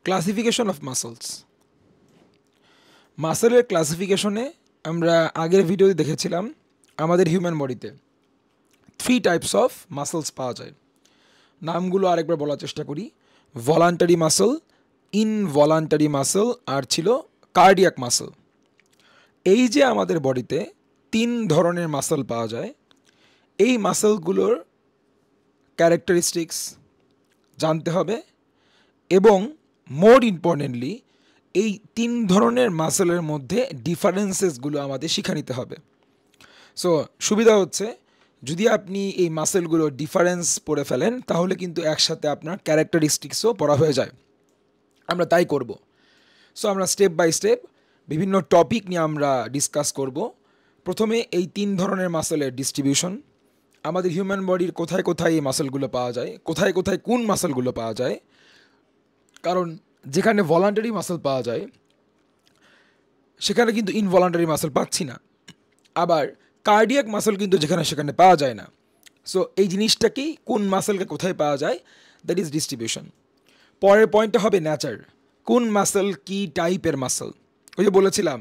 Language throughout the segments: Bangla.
Classification of muscles. মাসেলের ক্লাসিফিকেশনে আমরা আগের ভিডিওতে দেখেছিলাম আমাদের হিউম্যান বডিতে 3 টাইপস অফ মাসলস পাওয়া যায়। নামগুলো আরেকবার বলার চেষ্টা করি। ভলান্টারি মাসল, ইনভলান্টারি মাসল আর ছিল কার্ডিয়াক মাসল। এই যে আমাদের বডিতে 3 ধরনের মাসল পাওয়া যায়, এই মাসলগুলোর ক্যারেক্টারিস্টিক্স জানতে হবে এবং মোর ইম্পর্টেন্টলি এই 3 ধরনের মাসলের মধ্যে ডিফারেন্সেসগুলো আমাদের শিখে নিতে হবে। সো সুবিধা হচ্ছে যদি আপনি এই মাসেলগুলো ডিফারেন্স পড়ে ফেলেন তাহলে কিন্তু একসাথে আপনার ক্যারেক্টারিস্টিক্সও পড়া হয়ে যায়। আমরা তাই করব। সো আমরা স্টেপ বাই স্টেপ বিভিন্ন টপিক নিয়ে আমরা ডিসকাস করব। প্রথমে এই 3 ধরনের মাসেলের ডিস্ট্রিবিউশন, আমাদের হিউম্যান বডির কোথায় কোথায় এই মাসেলগুলো পাওয়া যায়, কোথায় কোথায় কোন মাসেলগুলো পাওয়া যায়, কারণ যেখানে ভলান্টারি মাসেল পাওয়া যায় সেখানে কিন্তু ইনভলান্টারি মাসেল পাচ্ছি না, আবার কার্ডিয়াক মাসেল কিন্তু যেখানে সেখানে পাওয়া যায় না। সো এই জিনিসটাকেই কোন মাসেলকে কোথায় পাওয়া যায়, দ্যাট ইজ ডিস্ট্রিবিউশন। পরের পয়েন্টটা হবে নেচার, কোন মাসেল কী টাইপের মাসেল। ওই যে বলেছিলাম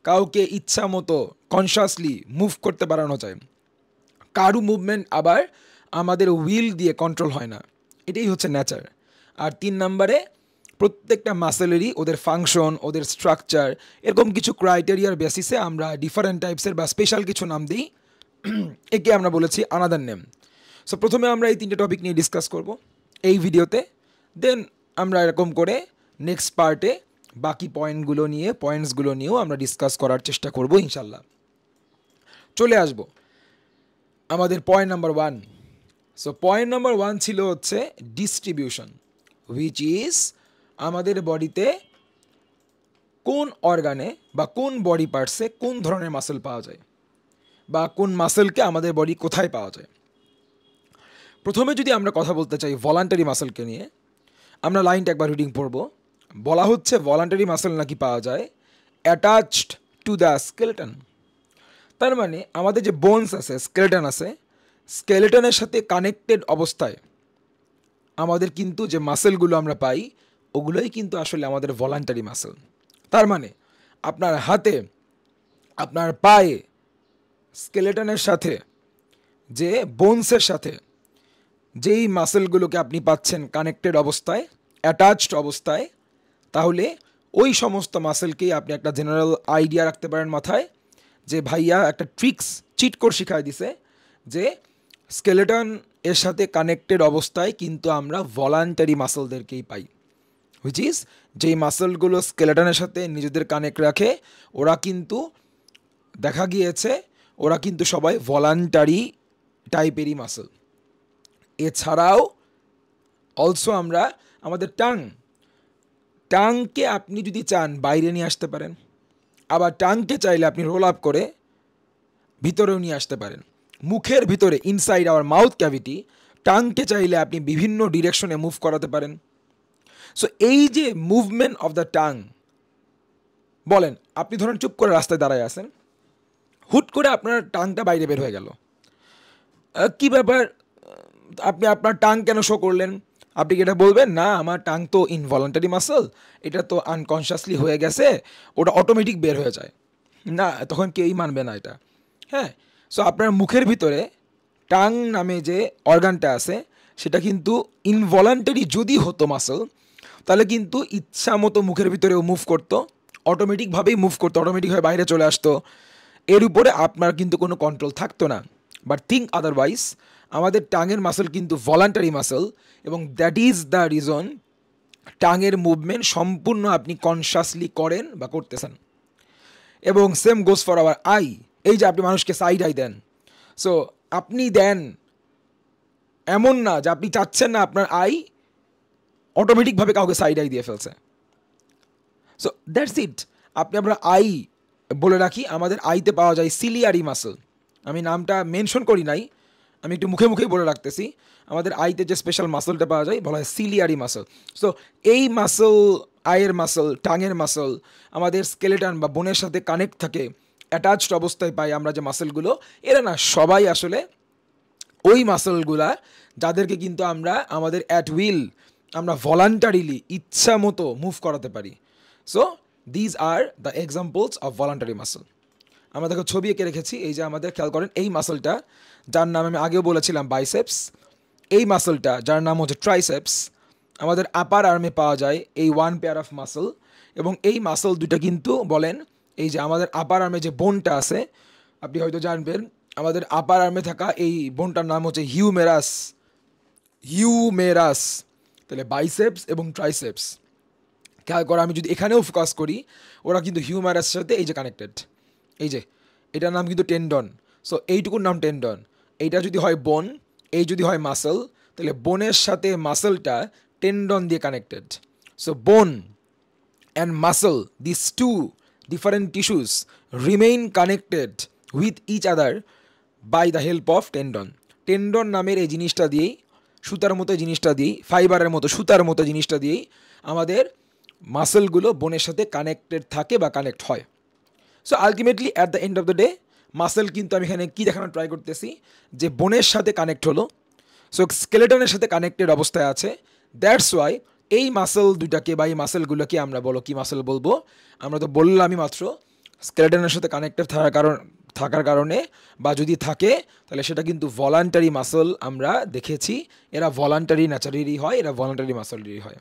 কাউকে ইচ্ছা মতো কনশাসলি মুভ করতে বাড়ানো যায়, কারু মুভমেন্ট আবার আমাদের উইল দিয়ে কন্ট্রোল হয় না, এটাই হচ্ছে নেচার। আর 3 নম্বরে প্রত্যেকটা মাসেলেরই ওদের ফাংশন, ওদের স্ট্রাকচার, এরকম কিছু ক্রাইটেরিয়ার বেসিসে আমরা ডিফারেন্ট টাইপসের বা স্পেশাল কিছু নাম দিই, একে আমরা বলেছি আনাদার নেম। সো প্রথমে আমরা এই 3টে টপিক নিয়ে ডিসকাস করব এই ভিডিওতে, দেন আমরা এরকম করে নেক্সট পার্টে বাকি পয়েন্টসগুলো নিয়েও আমরা ডিসকাস করার চেষ্টা করব ইনশাল্লাহ। চলে আসব আমাদের point number 1। So point number 1 ছিল হচ্ছে ডিস্ট্রিবিউশন, হুইচ ইজ আমাদের বডিতে কোন অর্গানে বা কোন বডি পার্টসে কোন ধরনের মাসেল পাওয়া যায় বা কোন মাসেলকে আমাদের বডি কোথায় পাওয়া যায়। প্রথমে যদি আমরা কথা বলতে চাই ভলান্টারি মাসেলকে নিয়ে, আমরা লাইনটা একবার রিডিং পড়ব। বলা হচ্ছে ভলান্টারি মাসেল নাকি পাওয়া যায় অ্যাটাচড টু দ্য স্কেলেটন। তার মানে আমাদের যে বোনস আছে, স্কেলেটন আছে, স্কেলেটনের সাথে কানেক্টেড অবস্থায় আমাদের কিন্তু যে মাসেলগুলো আমরা পাই ওগুলোই কিন্তু আসলে আমাদের ভলান্টারি মাসেল। তার মানে আপনার হাতে, আপনার পায়ে স্কেলেটনের সাথে যে বোনসের সাথে যেই মাসেলগুলোকে আপনি পাচ্ছেন কানেক্টেড অবস্থায়, অ্যাটাচড অবস্থায়, তাহলে ওই সমস্ত মাসেলকেই আপনি একটা জেনারেল আইডিয়া রাখতে পারেন মাথায় যে ভাইয়া একটা ট্রিক্স চিট কোড শিখাই দিছে যে স্কেলেটন এর সাথে কানেক্টেড অবস্থায় কিন্তু আমরা ভলান্টারি মাসেলদেরকেই পাই, হুইচ ইজ যেই মাসেলগুলো স্কেলেটনের সাথে নিজেদের কানেক্ট রাখে ওরা কিন্তু দেখা গিয়েছে ওরা কিন্তু সবাই ভলান্টারি টাইপেরই মাসেল। এছাড়াও অলসো আমরা আমাদের টাংকে আপনি যদি চান বাইরে নিয়ে আসতে পারেন, আবার টাংকে চাইলে আপনি রোল আপ করে ভিতরেও নিয়ে আসতে পারেন। মুখের ভিতরে ইনসাইড আওয়ার মাউথ ক্যাভিটি টাংকে চাইলে আপনি বিভিন্ন ডিরেকশনে মুভ করাতে পারেন। সো এই যে মুভমেন্ট অফ দ্য টাং, বলেন আপনি ধরেন চুপ করে রাস্তায় দাঁড়ায় আছেন, হুট করে আপনার টাংটা বাইরে বের হয়ে গেল, কি ব্যাপার, আপনি আপনার টাং কেন শো করলেন? আপনি কি এটা বলবেন না আমার টাং তো ইনভলান্টারি মাসল, এটা তো আনকনশাসলি হয়ে গেছে, ওটা অটোমেটিক বের হয়ে যায়? না, তখন কেউই মানবে না এটা। হ্যাঁ, সো আপনার মুখের ভিতরে টাং নামে যে অর্গানটা আছে সেটা কিন্তু ইনভলান্টারি যদি হতো মাসল, তাহলে কিন্তু ইচ্ছা মতো মুখের ভিতরেও মুভ করতো, অটোমেটিকভাবেই মুভ করতো, অটোমেটিকভাবে বাইরে চলে আসতো, এর উপরে আপনার কিন্তু কোনো কন্ট্রোল থাকতো না। বাট থিঙ্ক আদারওয়াইজ, আমাদের টাঙের মাসল কিন্তু ভলান্টারি মাসল এবং দ্যাট ইজ দ্য রিজন টাঙের মুভমেন্ট সম্পূর্ণ আপনি কনশাসলি করেন বা করতেছেন। এবং same goes for our eye. এই যে আপনি মানুষকে সাইড আই দেন, সো আপনি দেন এমন না যে আপনি চাচ্ছেন না আপনার আই অটোমেটিকভাবে কাউকে সাইড আই দিয়ে ফেলছে। So that's it. আপনি আপনার আই বলে রাখি, আমাদের আইতে পাওয়া যায় সিলিয়ারি মাসল। আমি নামটা মেনশন করি নাই, আমি একটু মুখে মুখেই বলে রাখতেছি। আমাদের আইতে যে স্পেশাল মাসলটা পাওয়া যায় বলা হয় সিলিয়ারি মাসল। সো এই মাসল, আয়ের মাসল, টাঙের মাসল আমাদের স্কেলেটন বা বোনের সাথে কানেক্ট থাকে, অ্যাটাচড অবস্থায় পাই আমরা যে মাসলগুলো, এরা না সবাই আসলে ওই মাসলগুলা যাদেরকে কিন্তু আমরা আমাদের অ্যাট উইল আমরা ভলান্টারিলি ইচ্ছা মতো মুভ করাতে পারি। So these are the examples of voluntary muscle. আমরা দেখো ছবি এঁকে রেখেছি, এই যে আমাদের খেয়াল করেন এই মাসলটা যার নাম আমি আগেও বলেছিলাম বাইসেপস, এই মাসলটা যার নাম হচ্ছে ট্রাইসেপস, আমাদের আপার আর্মে পাওয়া যায় এই ওয়ান পেয়ার অফ মাসল। এবং এই মাসল দুটো কিন্তু বলেন এই যে আমাদের আপার আর্মে যে বোনটা আছে, আপনি হয়তো জানবেন আমাদের আপার আর্মে থাকা এই বোনটার নাম হচ্ছে হিউমেরাস। তাহলে বাইসেপস এবং ট্রাইসেপস খেয়াল করে আমি যদি এখানেও ফোকাস করি, ওরা কিন্তু হিউমেরাসের সাথে এই যে কানেক্টেড, এই যে এটার নাম কিন্তু টেন্ডন। সো এইটুকুর নাম টেন্ডন, এইটা যদি হয় বোন, এই যদি হয় মাসল, তাহলে বোনের সাথে মাসলটা টেন্ডন দিয়ে connected. So bone and muscle, this two different tissues remain connected with each other by the help of tendon. Tendon নামের এই জিনিসটা দিয়েই, সুতার মতো জিনিসটা দিয়েই, ফাইবারের মতো সুতার মতো জিনিসটা দিয়েই আমাদের মাসলগুলো বোনের সাথে কানেক্টেড থাকে বা কানেক্ট হয়। So ultimately at the end of the day muscle কিন্তু আমি এখানে কী দেখানোর ট্রাই করতেছি, যে বোনের সাথে কানেক্ট হলো, সো স্কেলেটনের সাথে কানেক্টেড অবস্থায় আছে। দ্যাটস ওয়াই এই মাসল দুটাকে বা এই মাসলগুলোকে আমরা বলো কি মাসল বলবো, আমরা তো বললামই মাত্র স্কেলেটনের সাথে কানেক্টেড থাকার কারণে, বা যদি থাকে তাহলে সেটা কিন্তু ভলান্টারি মাসল আমরা দেখেছি। এরা ভলান্টারি ন্যাচারালি হয়, এরা ভলান্টারি মাসলেরই হয়।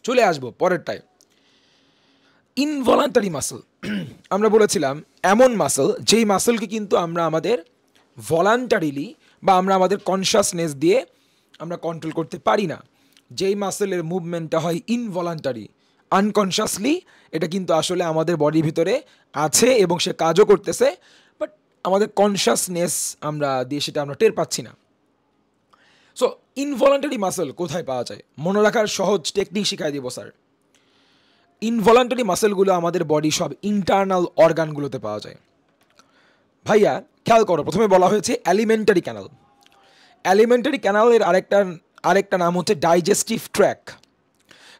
চলে আসবো পরেরটায়, ইনভলান্টারি মাসল। আমরা বলেছিলাম এমন মাসল যেই মাসলকে কিন্তু আমরা আমাদের ভলান্টারিলি বা আমরা আমাদের কনশাসনেস দিয়ে আমরা কন্ট্রোল করতে পারি না। যেই মাসলের মুভমেন্টটা হয় ইনভলান্টারি, আনকনশাসলি, এটা কিন্তু আসলে আমাদের বডির ভিতরে আছে এবং সে কাজও করতেছে, বাট আমাদের কনশাসনেস আমরা দিয়ে সেটা আমরা টের পাচ্ছি না। সো ইনভলান্টারি মাসল কোথায় পাওয়া যায়? মনে রাখার সহজ টেকনিক শিখাই দিব স্যার। ইনভলান্টারি মাসেলগুলো আমাদের বডি সব ইন্টারনাল অর্গানগুলোতে পাওয়া যায়। ভাইয়া খেয়াল করো, প্রথমে বলা হয়েছে অ্যালিমেন্টারি ক্যানাল। অ্যালিমেন্টারি ক্যানালের আরেকটা নাম হচ্ছে ডাইজেস্টিভ ট্র্যাক।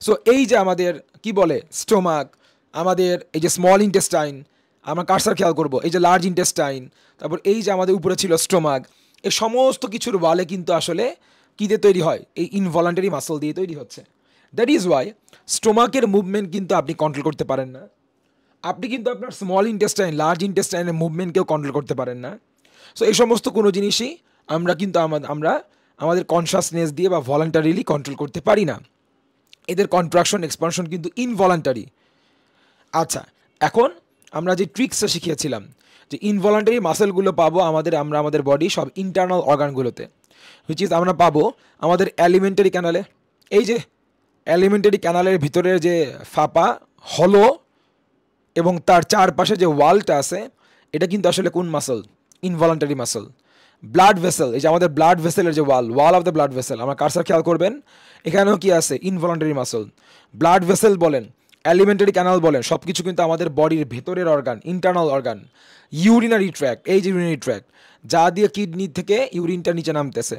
সো এই যে আমাদের কি বলে স্টোমাক, আমাদের এই যে স্মল ইন্টেস্টাইন, আমরা কার্সার খেয়াল করব, এই যে লার্জ ইন্টেস্টাইন, তারপর এই যে আমাদের উপরে ছিল স্টোমাক, এই সমস্ত কিছুর ওয়ালে কিন্তু আসলে কী দিয়ে তৈরি হয়? এই ইনভলান্টারি মাসল দিয়ে তৈরি হচ্ছে। দ্যাট ইজ ওয়াই স্টোমাকের মুভমেন্ট কিন্তু আপনি কন্ট্রোল করতে পারেন না। আপনি কিন্তু আপনার স্মল ইন্টেস্টাইন, লার্জ ইন্টেস্টাইনের মুভমেন্টকেও কন্ট্রোল করতে পারেন না। সো এই সমস্ত কোনো জিনিসই আমরা কিন্তু আমরা আমাদের কনশাসনেস দিয়ে বা ভলান্টারিলি কন্ট্রোল করতে পারি না। এদের কন্ট্রাকশন এক্সপানশন কিন্তু ইনভলান্টারি। আচ্ছা, এখন আমরা যে ট্রিক্সটা শিখিয়েছিলাম যে ইনভলান্টারি মাসেলগুলো পাবো আমরা আমাদের বডি সব ইন্টারনাল অর্গানগুলোতে, হুইচ ইজ আমরা পাবো আমাদের অ্যালিমেন্টারি ক্যানালে। এই যে অ্যালিমেন্টারি ক্যানালের ভিতরের যে ফাঁপা হলো এবং তার চারপাশে যে ওয়ালটা আছে, এটা কিন্তু আসলে কোন muscle? Involuntary muscle. Blood vessel, এই যে আমাদের ব্লাড ভেসেলের যে ওয়াল অফ দ্য ব্লাড ভেসেল, আমার কার্সার খেয়াল করবেন, এখানেও কি আছে? Involuntary muscle. ব্লাড ভেসেল বলেন, অ্যালিমেন্টারি ক্যানাল বলেন, সব কিছু কিন্তু আমাদের বডির ভেতরের organ, internal organ. Urinary tract, এই যে ইউরিনারি ট্র্যাক্ট, যা দিয়ে কিডনি থেকে ইউরিনটা নিচে নামতেছে।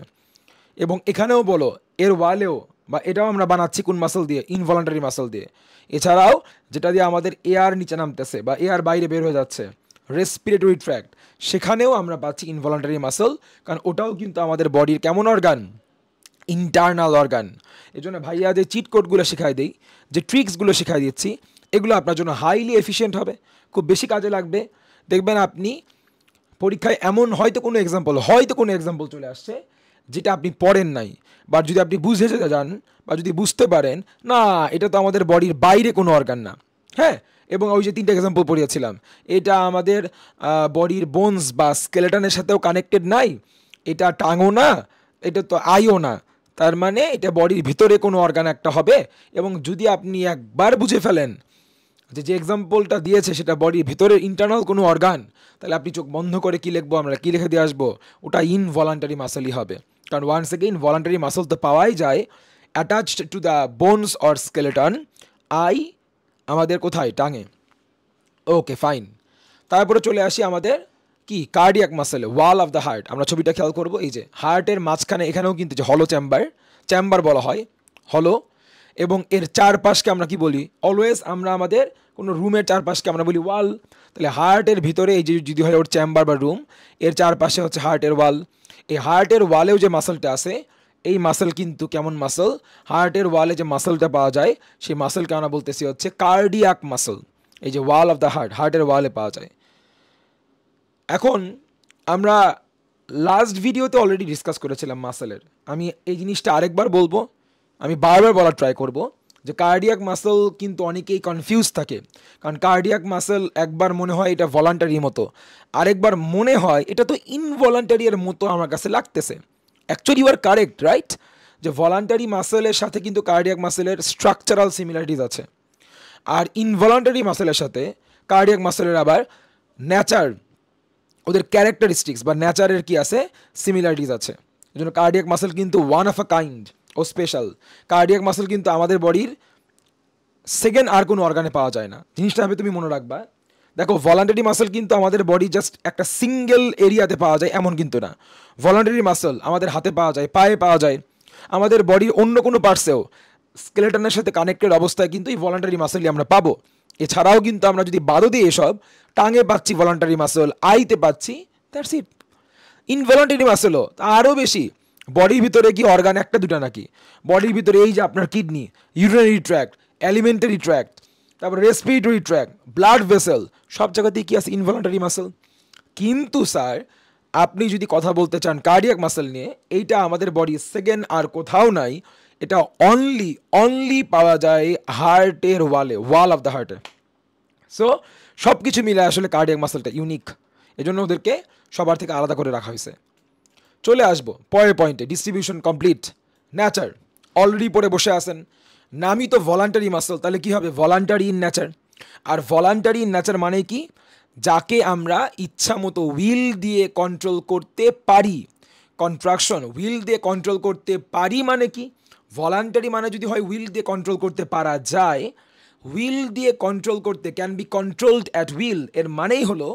এবং এখানেও বলো এর ওয়ালেও, বা এটাও আমরা বানাচ্ছি কোন মাসল দিয়ে? ইনভলান্টারি মাসল দিয়ে। এছাড়াও যেটা দিয়ে আমাদের এয়ার নিচে নামতেছে বা এয়ার বাইরে বের হয়ে যাচ্ছে, রেসপিরেটরি ট্র্যাক্ট, সেখানেও আমরা পাচ্ছি ইনভলান্টারি মাসল, কারণ ওটাও কিন্তু আমাদের বডির কেমন অর্গান? Internal organ. এই জন্য ভাইয়া যে চিট কোডগুলো শেখাই দিই, যে ট্রিক্সগুলো শেখাই দিচ্ছি, এগুলো আপনার জন্য হাইলি এফিশিয়েন্ট হবে, খুব বেশি কাজে লাগবে। দেখবেন আপনি পরীক্ষায় এমন হয়তো কোনো এক্সাম্পল চলে আসছে যেটা আপনি পড়েন নাই, বা যদি আপনি বুঝে যান বা যদি বুঝতে পারেন না এটা তো আমাদের বডির বাইরে কোনো অর্গান না, হ্যাঁ, এবং ওই যে 3টা এক্সাম্পল পড়িয়েছিলাম, এটা আমাদের বডির বোনস বা স্কেলেটনের সাথেও কানেক্টেড নাই, এটা টাঙও না, এটা তো আইও না, তার মানে এটা বডির ভিতরে কোনো অর্গান একটা হবে। এবং যদি আপনি একবার বুঝে ফেলেন যে এক্সাম্পলটা দিয়েছে সেটা বডির ভিতরের ইন্টারনাল কোনো অর্গান, তাহলে আপনি চোখ বন্ধ করে কী লিখবো? আমরা কী লিখে দিয়ে আসবো? ওটা ইনভলান্টারি মাসলই হবে। কারণ ওয়ান্স এগেইন ভলান্টারি মাসল তো পাওয়াই যায় attached to the bones or skeleton, আমাদের কোথায়? টাঙে। Okay fine. তারপরে চলে আসি আমাদের কি কার্ডিয়াক মাসেলে, ওয়াল অফ দ্য হার্ট। আমরা ছবিটা খেয়াল করবো, এই যে হার্টের মাঝখানে এখানেও কিন্তু যে হলো চেম্বার বলা হয় হলো, এবং এর চারপাশকে আমরা কি বলি? অলওয়েজ আমরা আমাদের কোনো রুমের চারপাশকে আমরা বলি ওয়াল। তাহলে হার্টের ভিতরে এই যে যদি হয় ওর চেম্বার বা রুম, এর চারপাশে হচ্ছে হার্টের ওয়াল। এই হার্টের ওয়ালেও যে মাসলটা আছে, এই মাসেল কিন্তু কেমন মাসেল, হার্টের ওয়ালে যে মাসেলটা পাওয়া যায় সেই মাসেলকে আমরা বলতেছি হচ্ছে কার্ডিয়াক মাসেল। এই যে ওয়াল অফ দ্য হার্ট, হার্টের ওয়ালে পাওয়া যায়। এখন আমরা লাস্ট ভিডিওতে অলরেডি ডিসকাস করেছিলাম মাসেলের, আমি এই জিনিসটা আরেকবার বলবো, আমি বারবার বলার ট্রাই করব যে কার্ডিয়াক মাসেল কিন্তু অনেকেই কনফিউজ থাকে, কারণ কার্ডিয়াক মাসেল একবার মনে হয় এটা ভলান্টারির মতো, আরেকবার মনে হয় এটা তো ইনভলান্টারির মতো আমার কাছে লাগতেছে। Actually you are correct, right, যে ভলান্টারি মাসেলের সাথে কিন্তু কার্ডিয়াক মাসেলের স্ট্রাকচারাল সিমিলারিটিস আছে, আর ইনভলান্টারি মাসেলের সাথে কার্ডিয়াক মাসেলের আবার নেচার, ওদের ক্যারেক্টারিস্টিক্স বা নেচারের কি আছে, সিমিলারিটিস আছে। এই জন্য কার্ডিয়াক মাসেল কিন্তু ওয়ান অফ আ কাইন্ড ও স্পেশাল। কার্ডিয়াক মাসেল কিন্তু আমাদের বডির সেকেন্ড আর কোনো অর্গানে পাওয়া যায় না, জিনিসটা হবে তুমি মনে রাখবা। দেখো ভলান্টারি মাসেল কিন্তু আমাদের বডি জাস্ট একটা সিঙ্গেল এরিয়াতে পাওয়া যায় এমন কিন্তু না। ভলান্টারি মাসেল আমাদের হাতে পাওয়া যায়, পায়ে পাওয়া যায়, আমাদের বডির অন্য কোনো পার্টসেও স্কেলেটনের সাথে কানেক্টেড অবস্থায় কিন্তু এই ভলান্টারি মাসেলই আমরা পাবো। এছাড়াও কিন্তু আমরা যদি বাদও দিই এসব, টাঙে পাচ্ছি ভলান্টারি মাসেল, আইতে পাচ্ছি, দ্যাটস ইট। ইনভলান্টারি মাসেলও আরও বেশি, বডির ভিতরে কি অর্গান একটা দুটা নাকি, বডির ভিতরে এই যে আপনার kidney, urinary tract, alimentary tract, তারপর রেসপিরেটরি ট্র্যাক্ট, ব্লাড ভেসেল, সব জায়গাতেই কি আছে ইনভলান্টারি মাসেল। কিন্তু স্যার আপনি যদি কথা বলতে চান কার্ডিয়াক মাসেল নিয়ে, এইটা আমাদের বডির সেকেন্ড আর কোথাও নাই, এটা অনলি পাওয়া যায় হার্টের ওয়ালে, ওয়াল অফ দ্য হার্টে। সো সব কিছু মিলে আসলে কার্ডিয়াক মাসেলটা ইউনিক, এজন্য ওদেরকে সবার থেকে আলাদা করে রাখা হয়েছে। চলে আসবো পরের পয়েন্টে, ডিস্ট্রিবিউশন কমপ্লিট। নেচার অলরেডি পড়ে বসে আছেন, নামই তো ভলান্টারি মাসেল, তাহলে কি হবে, ভলান্টারি ইন নেচার। আর ভলান্টারি ইন নেচার মানে কি, যাকে আমরা ইচ্ছা মতো উইল দিয়ে কন্ট্রোল করতে পারি। কন্ট্রাকশন উইল দিয়ে কন্ট্রোল করতে পারি মানে কি, ভলান্টারি মানে যদি হয় উইল দিয়ে কন্ট্রোল করতে পারা যায়, উইল দিয়ে কন্ট্রোল করতে, can be controlled at will, এর মানেই হলো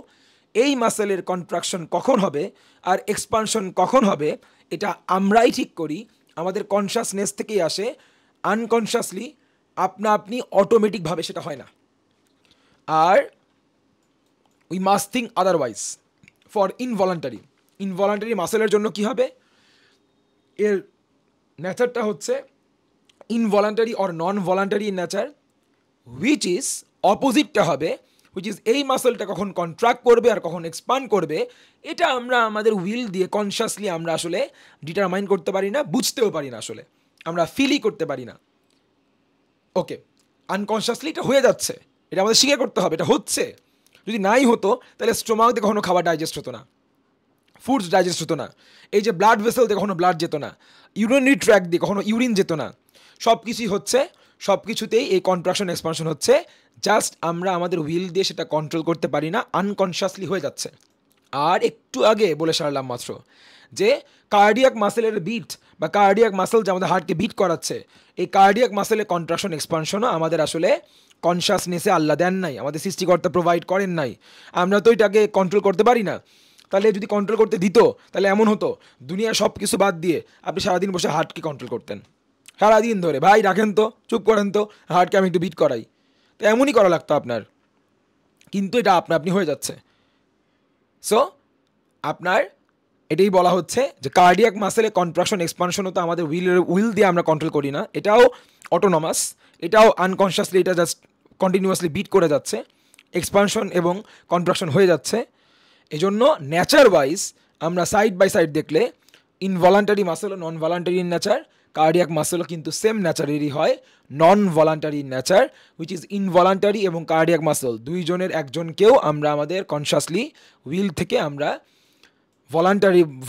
এই মাসেলের কন্ট্রাকশন কখন হবে আর এক্সপানশন কখন হবে এটা আমরাই ঠিক করি, আমাদের কনসাসনেস থেকেই আসে, আনকনশাসলি আপনা আপনি অটোমেটিকভাবে সেটা হয় না। আর we must think otherwise for involuntary মাসেলের জন্য কি হবে, এর নেচারটা হচ্ছে involuntary or non voluntary nature, which is অপোজিটটা হবে, হুইচ ইজ এই মাসেলটা কখন কন্ট্রাক্ট করবে আর কখন এক্সপান্ড করবে, এটা আমরা আমাদের উইল দিয়ে কনশাসলি আমরা আসলে ডিটারমাইন করতে পারি না, বুঝতেও পারি না, আসলে আমরা ফিলই করতে পারি না। ওকে, আনকনশাসলি এটা হয়ে যাচ্ছে, এটা আমাদের স্বীকার করতে হবে, এটা হচ্ছে। যদি নাই হতো তাহলে স্টোমাক দিয়ে কখনো খাবার ডাইজেস্ট হতো না, ফুডস ডাইজেস্ট হতো না, এই যে ব্লাড ভেসেল দিয়ে কখনো ব্লাড যেত না, ইউরিনারি ট্র্যাক্ট দিয়ে কখনো ইউরিন যেত না, সব কিছুই হচ্ছে, সব কিছুতেই এই কন্ট্রাকশন এক্সপানশন হচ্ছে, জাস্ট আমরা আমাদের উইল দিয়ে সেটা কন্ট্রোল করতে পারি না, আনকনশাসলি হয়ে যাচ্ছে। আর একটু আগে বলে সারলাম মাত্র যে কার্ডিয়াক মাসেলের বিট বা কার্ডিয়াক মাসেল যে আমাদের হার্টকে বিট করাচ্ছে, এই কার্ডিয়াক মাসেলের কন্ট্রাকশন এক্সপানশনও আমাদের আসলে কনশাসনেসে আল্লাহ দেন নাই, আমাদের সৃষ্টিকর্তা প্রোভাইড করেন নাই, আমরা তো এটাকে কন্ট্রোল করতে পারি না। তাহলে যদি কন্ট্রোল করতে দিত তাহলে এমন হতো দুনিয়ার সব কিছু বাদ দিয়ে আপনি সারাদিন বসে হার্টকে কন্ট্রোল করতেন, সারাদিন ধরে, ভাই রাখেন তো, চুপ করেন তো, হার্টকে আমি একটু বিট করাই, তো এমনই করা লাগতো আপনার, কিন্তু এটা আপনা আপনি হয়ে যাচ্ছে। সো আপনার এটাই বলা হচ্ছে যে কার্ডিয়াক মাসেলে কন্ট্রাকশন এক্সপানশনও তো আমাদের উইল দিয়ে আমরা কন্ট্রোল করি না, এটাও অটোনমাস, এটাও আনকনশাসলি, এটা জাস্ট কন্টিনিউয়াসলি বিট করে যাচ্ছে, এক্সপানশন এবং কন্ট্রাকশন হয়ে যাচ্ছে। এজন্য নেচার ওয়াইজ আমরা সাইড বাই সাইড দেখলে ইনভলান্টারি মাসেল ও non voluntary in nature, cardiac মাসেলও কিন্তু সেম নেচারেরই হয়, non voluntary in nature, which is involuntary, এবং কার্ডিয়াক মাসেল দুইজনের একজনকেও আমরা আমাদের কনশাসলি উইল থেকে আমরা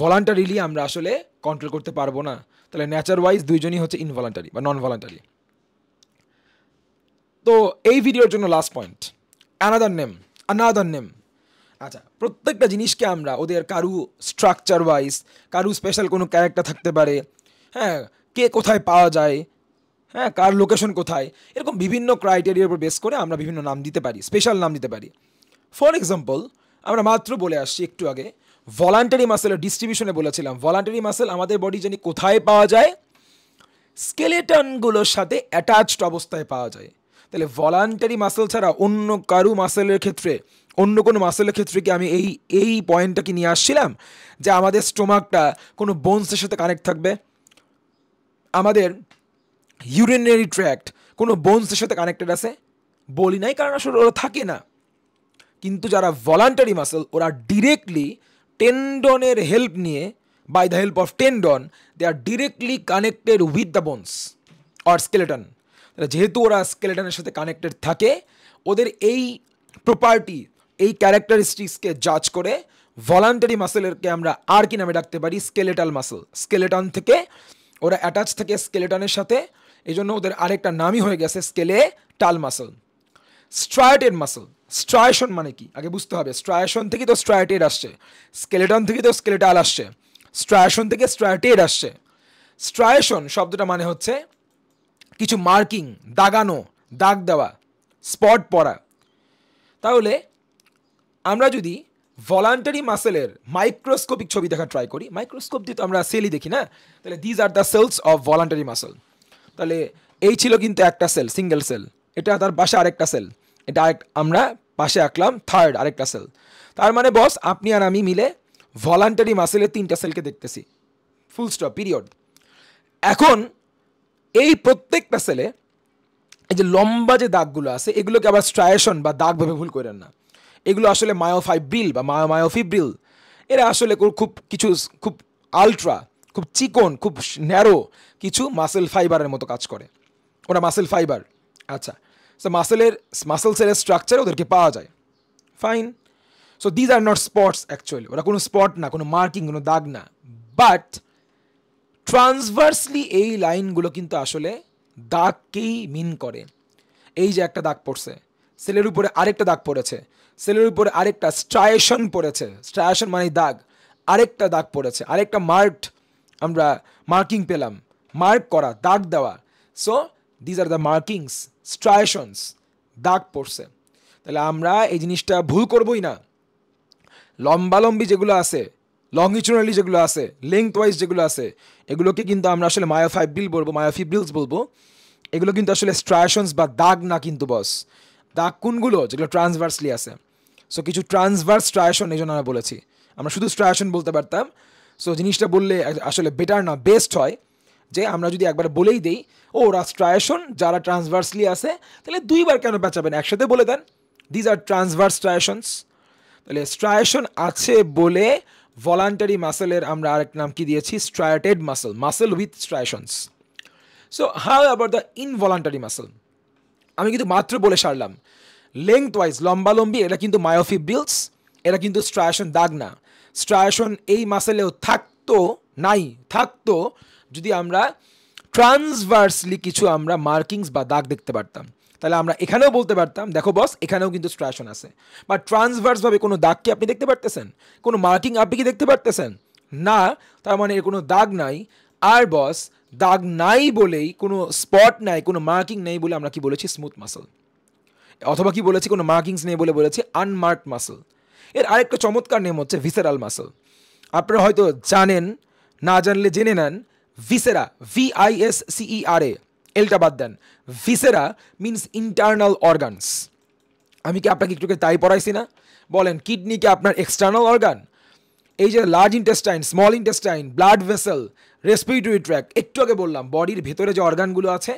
ভলান্টারিলি আমরা আসলে কন্ট্রোল করতে পারবো না। তাহলে নেচার ওয়াইজ দুইজনই হচ্ছে ইনভলান্টারি বা নন ভলান্টারি। তো এই ভিডিওর জন্য লাস্ট পয়েন্ট, অ্যানাদার নেম। আচ্ছা, প্রত্যেকটা জিনিসকে আমরা ওদের কারু স্ট্রাকচার ওয়াইজ, কারু স্পেশাল কোনো ক্যারেক্টার থাকতে পারে, হ্যাঁ, কে কোথায় পাওয়া যায়, হ্যাঁ, কার লোকেশন কোথায়, এরকম বিভিন্ন ক্রাইটেরিয়ার উপর বেস করে আমরা বিভিন্ন নাম দিতে পারি, স্পেশাল নাম দিতে পারি। ফর এক্সাম্পল, আমরা মাত্র বলে আসছি একটু আগে ভলান্টারি মাসেলের ডিস্ট্রিবিউশনে বলেছিলাম, ভলান্টারি মাসেল আমাদের বডি জানি কোথায় পাওয়া যায়, স্কেলেটনগুলোর সাথে অ্যাটাচড অবস্থায় পাওয়া যায়। তাহলে ভলান্টারি মাসেল ছাড়া অন্য কারু মাসেলের ক্ষেত্রে, অন্য কোনো মাসেলের ক্ষেত্রে কি আমি এই পয়েন্টটা কি নিয়ে আসছিলাম যে আমাদের স্টোমাকটা কোনো বোনসের সাথে কানেক্ট থাকবে? আমাদের ইউরিনারি ট্র্যাক্ট কোনো বোনসের সাথে কানেক্টেড আছে? বলি নাই, কারণ আসলে ওরা থাকে না। কিন্তু যারা ভলান্টারি মাসল, ওরা ডিরেক্টলি টেন্ডনের হেল্প নিয়ে, by the help of tendon, they are directly connected with the bones or skeleton. যেহেতু ওরা স্কেলেটনের সাথে কানেক্টেড থাকে, ওদের এই প্রপার্টি, এই ক্যারেক্টারিস্টিক্সকে জাজ করে ভলান্টারি মাসেলকে আমরা আর কি নামে ডাকতে পারি? Skeletal muscle. স্কেলেটন থেকে ওরা অ্যাটাচ থাকে স্কেলেটনের সাথে, এই জন্য ওদের আরেকটা নামই হয়ে গেছে স্কেলেটাল মাসল। স্ট্রায়াটেড মাসল, স্ট্রায়েশন মানে কি আগে বুঝতে হবে। স্ট্রায়েশন থেকে তো স্ট্রায়াটেড আসছে, স্কেলেটন থেকে তো স্কেলেটাল আসছে, স্ট্রায়েশন থেকে স্ট্রায়াটেড আসছে। স্ট্রায়েশন শব্দটা মানে হচ্ছে কিছু মার্কিং, দাগানো, দাগ দেওয়া, স্পট পড়া। তাহলে আমরা যদি ভলান্টারি মাসেলের মাইক্রোস্কোপিক ছবি দেখা ট্রাই করি, মাইক্রোস্কোপ দিয়ে তো আমরা সেলই দেখি না, তাহলে these are the cells of voluntary muscle. তাহলে এই ছিল কিন্তু একটা সেল, সিঙ্গেল সেল, এটা তার পাশে আরেকটা সেল, এটা আমরা পাশে আঁকলাম থার্ড আরেকটা সেল। তার মানে বস আপনি আর আমি মিলে ভলান্টারি মাসেলের 3টা সেলকে দেখতেছি, ফুল স্টপ, পিরিয়ড। এখন এই প্রত্যেকটা সেলে এই যে লম্বা যে দাগগুলো আছে, এগুলোকে আবার স্ট্রায়েশন বা দাগ ভেবে ভুল করেন না। এগুলো আসলে মায়োফাইব্রিল বা মায়োফিব্রিল। এরা আসলে খুব আলট্রা, খুব চিকন, খুব ন্যারো কিছু মাসেল ফাইবারের মতো কাজ করে। ওরা মাসেল ফাইবার। আচ্ছা, সো মাসেল সেলের স্ট্রাকচার ওদেরকে পাওয়া যায়, fine. So these are not spots actually, ওরা কোনো স্পট না, কোনো মার্কিং, কোনো দাগ না। বাট ট্রান্সভার্সলি এই লাইনগুলো কিন্তু আসলে দাগকেই মিন করে। এই যে একটা দাগ পড়ছে, সেলের উপরে আরেকটা দাগ পড়েছে, সেলের উপরে আরেকটা স্ট্রায়েশন পড়েছে, স্ট্রায়েশন মানে দাগ, আরেকটা দাগ পড়েছে, আরেকটা আমরা মার্কিং পেলাম, মার্ক করা, দাগ দেওয়া। So these are the markings, স্ট্রায়েশনস, দাগ পড়ছে। তাহলে আমরা এই জিনিসটা ভুল করবই না। লম্বালম্বি যেগুলো আছে, লংগিচুরালি যেগুলো আছে, লেংথ ওয়াইজ যেগুলো আছে, এগুলোকে কিন্তু আমরা আসলে মায়োফিব্রিলস বলবো। এগুলো কিন্তু আসলে স্ট্রায়েশনস বা দাগ না কিন্তু বস। দাগ কোনগুলো? যেগুলো ট্রান্সভার্সলি আছে। সো কিছু ট্রান্সভার্স স্ট্রায়েশন, এই জন্য আমরা বলেছি। আমরা শুধু স্ট্রায়েশন বলতে পারতাম। সো জিনিসটা বললে আসলে বেটার না, বেস্ট হয় যে আমরা যদি একবার বলেই দেই ও ওরা স্ট্রায়েশন যারা ট্রান্সভার্সলি আছে, তাহলে 2বার কেন পেঁচাবেন, একসাথে বলে দেন দিজ আর ট্রান্সভার্স স্ট্রায়েশনস। তাহলে স্ট্রায়েশন আছে বলে ভলান্টারি মাসেলের আমরা আরেকটা নাম কি দিয়েছি? Striated muscle, muscle with striations. So how about the involuntary muscle? আমি কিন্তু মাত্র বলে সারলাম লেংথ ওয়াইজ লম্বালম্বি এরা কিন্তু মায়োফিব্রিলস, এরা কিন্তু স্ট্রায়েশন দাগ না। স্ট্রায়েশন এই মাসেলেও থাকতো যদি আমরা ট্রান্সভার্সলি কিছু আমরা মার্কিংস বা দাগ দেখতে পারতাম। তাহলে আমরা এখানেও বলতে পারতাম দেখো বস এখানেও কিন্তু স্ট্রায়েশন আছে। বা ট্রান্সভার্সভাবে কোনো দাগ কি আপনি দেখতে পারতেছেন? কোনো মার্কিং আপনি কি দেখতে পারতেছেন? না, তার মানে এর কোনো দাগ নাই। আর বস দাগ নাই বলেই, কোনো স্পট নাই, কোনো মার্কিং নেই বলে আমরা কি বলেছি? Smooth muscle. অথবা কি বলেছি? কোনো মার্কিংস নেই বলে বলেছি আনমার্কড মাসল। এর আরেকটা চমৎকার নেম হচ্ছে ভিসেরাল মাসল। আপনারা হয়তো জানেন, না জানলে জেনে নেন। ভিসেরা, VISCERA, এলটা বাদ দেন। Viscera means internal organs. আমি কি আপনাকে একটুকে তাই পড়াইছি না? বলেন কিডনি কি আপনার এক্সটার্নাল অর্গান? এই যে large intestine, small intestine, blood vessel, respiratory tract, একটু আগে বললাম বডির ভেতরে যে অর্গানগুলো আছে,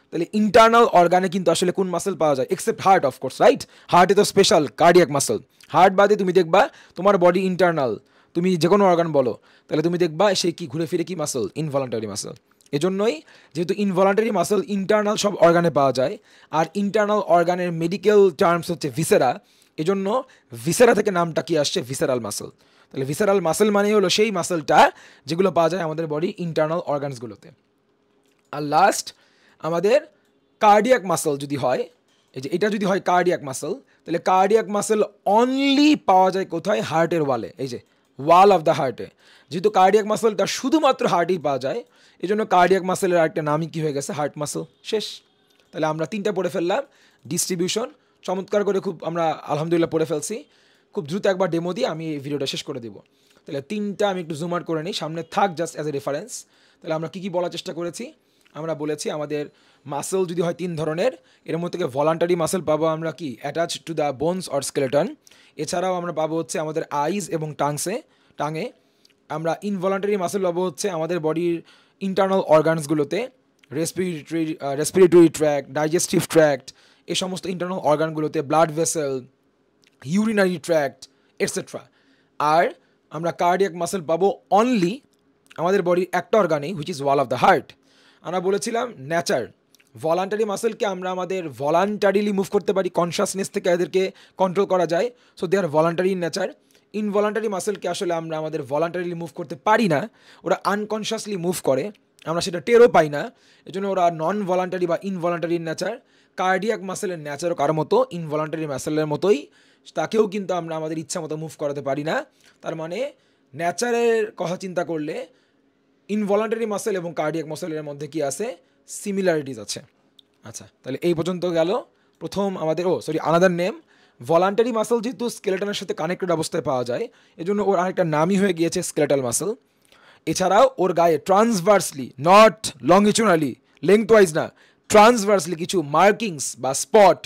তাহলে ইন্টারনাল অর্গানে কিন্তু আসলে কোন মাসেল পাওয়া যায়? Except heart, of course, right? হার্টে তো স্পেশাল কার্ডিয়াক মাসল। হার্ট বাদে তুমি দেখবা তোমার বডি ইন্টারনাল, তুমি যে কোনো অর্গান বলো, তাহলে তুমি দেখবা সেই কি ঘুরে ফিরে কি মাসল? Involuntary muscle. এজন্যই যেহেতু ইনভলান্টারি মাসল ইন্টারনাল সব অর্গানে পাওয়া যায়, আর ইন্টারনাল অর্গানের মেডিকেল টার্মস হচ্ছে ভিসেরা, এজন্য ভিসেরা থেকে নামটা কি আসছে? Visceral muscle. তাহলে ভিসেরাল মাসল মানে হলো সেই মাসলটা যেগুলো পাওয়া যায় আমাদের বডি ইন্টারনাল অর্গানসগুলোতে। আর লাস্ট আমাদের কার্ডিয়াক মাসল যদি হয়, এই যে এটা যদি হয় কার্ডিয়াক মাসল, তাহলে কার্ডিয়াক মাসল অনলি পাওয়া যায় কোথায়? হার্টের ওয়ালে, এই যে ওয়াল অফ দ্য হার্টে। যেহেতু কার্ডিয়াক মাসলটা শুধুমাত্র হার্টেই পাওয়া যায়, এই জন্য কার্ডিয়াক মাসলের আরেকটা নামই কি হয়ে গেছে? Heart muscle. শেষ। তাহলে আমরা 3টা পড়ে ফেললাম। ডিস্ট্রিবিউশন চমৎকার করে খুব আমরা আলহামদুলিল্লাহ পড়ে ফেলছি। খুব দ্রুত একবার ডেমো দিয়ে আমি এই ভিডিওটা শেষ করে দিব। তাহলে 3টা আমি একটু জুম আউট করে নিই, সামনে থাক জাস্ট অ্যাজ এ রেফারেন্স। তাহলে আমরা কী বলার চেষ্টা করেছি? আমরা বলেছি আমাদের মাসল যদি হয় 3 ধরনের, এর মধ্যে থেকে ভলান্টারি মাসল পাবো আমরা কি? Attach to the bones or skeleton. এছাড়াও আমরা পাবো হচ্ছে আমাদের আইজ এবং টাঙে। আমরা ইনভলান্টারি মাসল পাবো হচ্ছে আমাদের বডির ইন্টারনাল অর্গানসগুলোতে রেসপিরেটরি ট্র্যাক্ট, ডাইজেস্টিভ ট্র্যাক্ট, এই সমস্ত ইন্টারনাল অর্গানগুলোতে, blood vessel, urinary tract etcetera. আর আমরা কার্ডিয়াক মাসেল পাবো অনলি আমাদের বডির একটা অর্গানেই, which is wall of the heart. আমরা বলেছিলাম নেচার, ভলান্টারি মাসেলকে আমরা আমাদের ভলান্টারিলি মুভ করতে পারি, কনশাসনেস থেকে এদেরকে কন্ট্রোল করা যায়, so they are voluntary in nature. Involuntary মাসেলকে আসলে আমরা আমাদের ভলান্টারিলি মুভ করতে পারি না, ওরা আনকনশাসলি মুভ করে, আমরা সেটা টেরও পাই না, এজন্য ওরা নন ভলান্টারি বা ইনভলান্টারি ইন নেচার। কার্ডিয়াক মাসেলের নেচারও কার মতো, ইনভলান্টারি মাসেলের মতোই, তাকেও কিন্তু আমরা আমাদের ইচ্ছা মতো মুভ করাতে পারি না। তার মানে নেচারের কথা চিন্তা করলে ইনভলান্টারি মাসেল এবং কার্ডিয়াক মাসেলের মধ্যে কি আছে, সিমিলারিটিস আছে। আচ্ছা, তাহলে এই পর্যন্ত গেল প্রথম আমাদের আনাদার নেম। ভলান্টারি মাসেল যেহেতু স্কেলেটনের সাথে কানেক্টেড অবস্থায় পাওয়া যায়, এজন্য ওর আরেকটা নামই হয়ে গিয়েছে স্কেলেটাল মাসেল। এছাড়াও ওর গায়ে ট্রান্সভার্সলি, নট লংগিচুডালি, লেংথ ওয়াইজ না, ট্রান্সভার্সলি কিছু মার্কিংস বা স্পট,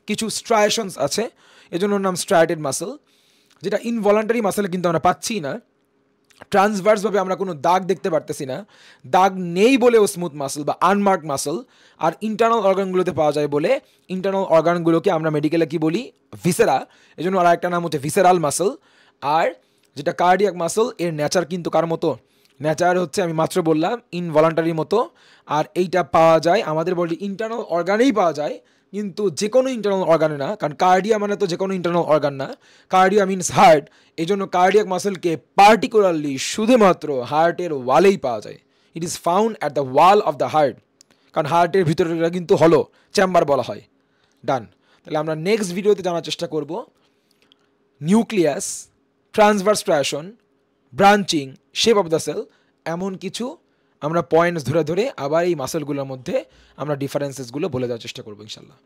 কিছু স্ট্রায়েশনস আছে, এজন্য ওর নাম স্ট্রায়েটেড মাসেল, যেটা ইনভলান্টারি মাসেলে কিন্তু আমরা পাচ্ছি না। ট্রান্সভার্সভাবে আমরা কোনো দাগ দেখতে পারতেছি না, দাগ নেই বলেও স্মুথ মাসেল বা আনমার্ক মাসেল। আর ইন্টারনাল অর্গানগুলোতে পাওয়া যায় বলে ইন্টারনাল অর্গানগুলোকে আমরা মেডিকেলে কি বলি, ভিসেরা, এজন্য আর একটা নাম হচ্ছে ভিসেরাল মাসেল। আর যেটা কার্ডিয়াক মাসেল, এর নেচার কিন্তু কার মতো, নেচার হচ্ছে আমি মাত্র বললাম ইনভলান্টারির মতো। আর এইটা পাওয়া যায় আমাদের বডির ইন্টারনাল অর্গানেই পাওয়া যায়, কিন্তু যে কোনো ইন্টারনাল অর্গানে না, কারণ কার্ডিয়া মানে তো যে কোনো ইন্টারনাল অর্গান না, কার্ডিয়া মিনস হার্ট, এই জন্য কার্ডিয়াক মাসেলকে পার্টিকুলারলি শুধুমাত্র হার্টের ওয়ালেই পাওয়া যায়। It is found at the wall of the heart, কারণ হার্টের ভিতরে কিন্তু হলো চেম্বার বলা হয়। ডান। তাহলে আমরা নেক্সট ভিডিওতে জানার চেষ্টা করব nucleus, transverse striation, branching, shape of the cell, এমন কিছু আমরা পয়েন্টস ধরে ধরে আবার এই মাসেলগুলোর মধ্যে আমরা ডিফারেন্সেসগুলো বলে দেওয়ার চেষ্টা করবো ইনশাল্লাহ।